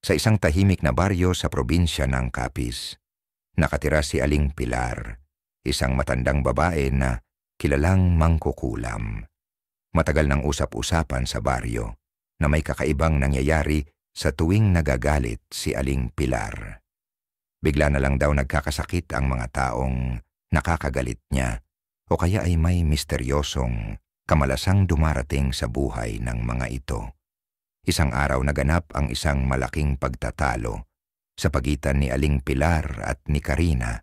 Sa isang tahimik na baryo sa probinsya ng Capiz, nakatira si Aling Pilar, isang matandang babae na kilalang mangkukulam. Matagal nang usap-usapan sa baryo na may kakaibang nangyayari sa tuwing nagagalit si Aling Pilar. Bigla na lang daw nagkakasakit ang mga taong nakakagalit niya o kaya ay may misteryosong kamalasang dumarating sa buhay ng mga ito. Isang araw naganap ang isang malaking pagtatalo sa pagitan ni Aling Pilar at ni Karina,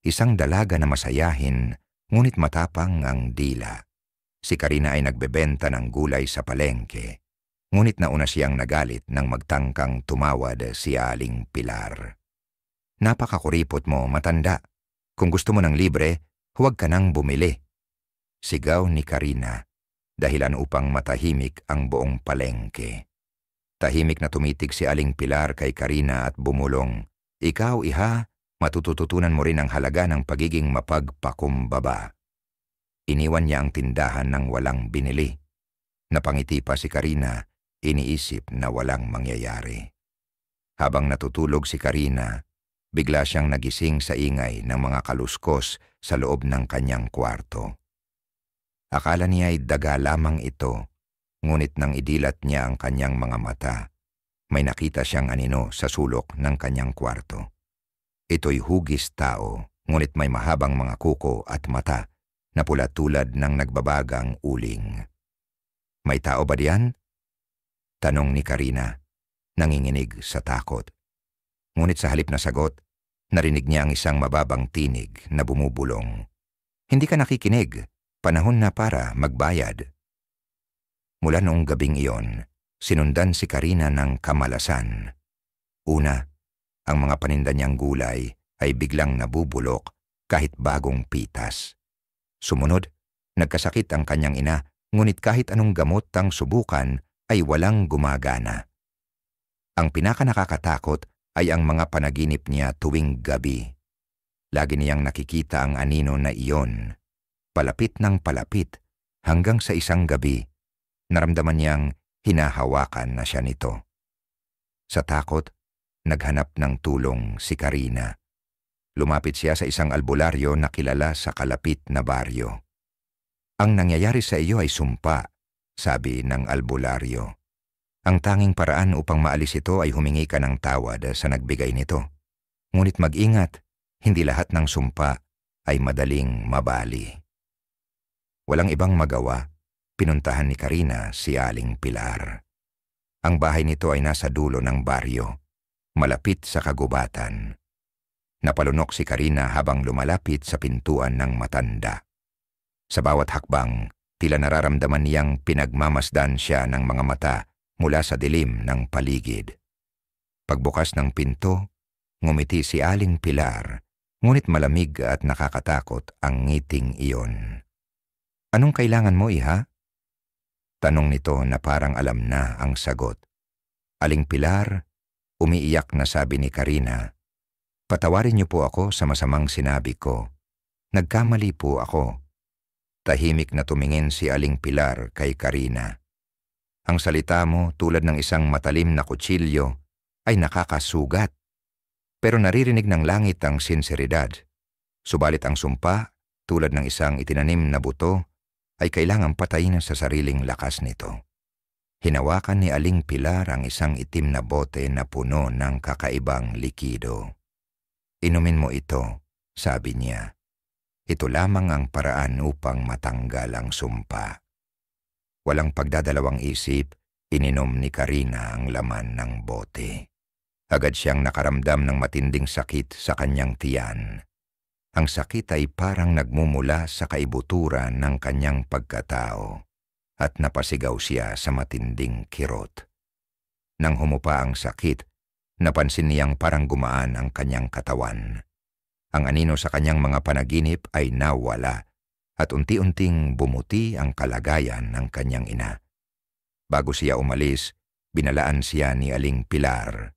isang dalaga na masayahin ngunit matapang ang dila. Si Karina ay nagbebenta ng gulay sa palengke, ngunit nauna siyang nagalit nang magtangkang tumawad si Aling Pilar. "Napakakuripot mo, matanda. Kung gusto mo ng libre, huwag ka nang bumili," sigaw ni Karina, dahilan upang matahimik ang buong palengke. Tahimik na tumitig si Aling Pilar kay Karina at bumulong, "Ikaw, iha, matututunan mo rin ang halaga ng pagiging mapagpakumbaba." Iniwan niya ang tindahan ng walang binili. Napangiti pa si Karina, iniisip na walang mangyayari. Habang natutulog si Karina, bigla siyang nagising sa ingay ng mga kaluskos sa loob ng kanyang kwarto. Akala niya ay daga lamang ito, ngunit nang idilat niya ang kanyang mga mata, may nakita siyang anino sa sulok ng kanyang kwarto. Ito'y hugis tao, ngunit may mahabang mga kuko at mata na pula tulad ng nagbabagang uling. "May tao ba diyan?" tanong ni Karina, nanginginig sa takot. Ngunit sa halip na sagot, narinig niya ang isang mababang tinig na bumubulong, "Hindi ka nakikinig, panahon na para magbayad." Mula noong gabing iyon, sinundan si Karina ng kamalasan. Una, ang mga paninda niyang gulay ay biglang nabubulok kahit bagong pitas. Sumunod, nagkasakit ang kanyang ina, ngunit kahit anong gamot ang subukan ay walang gumagana. Ang pinakanakakatakot ay ang mga panaginip niya tuwing gabi. Lagi niyang nakikita ang anino na iyon, palapit ng palapit, hanggang sa isang gabi, naramdaman niyang hinahawakan na siya nito. Sa takot, naghanap ng tulong si Karina. Lumapit siya sa isang albularyo na kilala sa kalapit na baryo. "Ang nangyayari sa iyo ay sumpa," sabi ng albularyo. "Ang tanging paraan upang maalis ito ay humingi ka ng tawad sa nagbigay nito. Ngunit mag-ingat, hindi lahat ng sumpa ay madaling mabali." Walang ibang magawa, pinuntahan ni Karina si Aling Pilar. Ang bahay nito ay nasa dulo ng baryo, malapit sa kagubatan. Napalunok si Karina habang lumalapit sa pintuan ng matanda. Sa bawat hakbang, tila nararamdaman niyang pinagmamasdan siya ng mga mata mula sa dilim ng paligid. Pagbukas ng pinto, ngumiti si Aling Pilar, ngunit malamig at nakakatakot ang ngiting iyon. "Anong kailangan mo, iha?" tanong nito na parang alam na ang sagot. "Aling Pilar," umiiyak na sabi ni Karina, "patawarin niyo po ako sa masamang sinabi ko. Nagkamali po ako." Tahimik na tumingin si Aling Pilar kay Karina. "Ang salita mo tulad ng isang matalim na kutsilyo ay nakakasugat. Pero naririnig ng langit ang sinseridad. Subalit ang sumpa, tulad ng isang itinanim na buto, ay kailangang patayin sa sariling lakas nito." Hinawakan ni Aling Pilar ang isang itim na bote na puno ng kakaibang likido. "Inumin mo ito," sabi niya. "Ito lamang ang paraan upang matanggal ang sumpa." Walang pagdadalawang isip, ininom ni Karina ang laman ng bote. Agad siyang nakaramdam ng matinding sakit sa kanyang tiyan. Ang sakit ay parang nagmumula sa kaibuturan ng kanyang pagkatao at napasigaw siya sa matinding kirot. Nang humupa ang sakit, napansin niyang parang gumaan ang kanyang katawan. Ang anino sa kanyang mga panaginip ay nawala at unti-unting bumuti ang kalagayan ng kanyang ina. Bago siya umalis, binalaan siya ni Aling Pilar.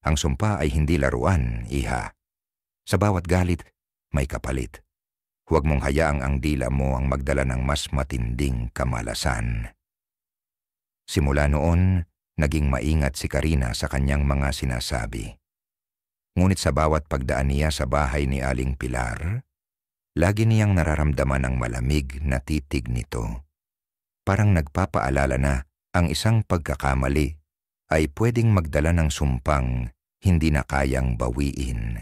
"Ang sumpa ay hindi laruan, iha. Sa bawat galit, may kapalit. Huwag mong hayaang ang dila mo ang magdala ng mas matinding kamalasan." Simula noon, naging maingat si Karina sa kanyang mga sinasabi. Ngunit sa bawat pagdaan niya sa bahay ni Aling Pilar, lagi niyang nararamdaman ang malamig na titig nito. Parang nagpapaalala na ang isang pagkakamali ay pwedeng magdala ng sumpang hindi na kayang bawiin.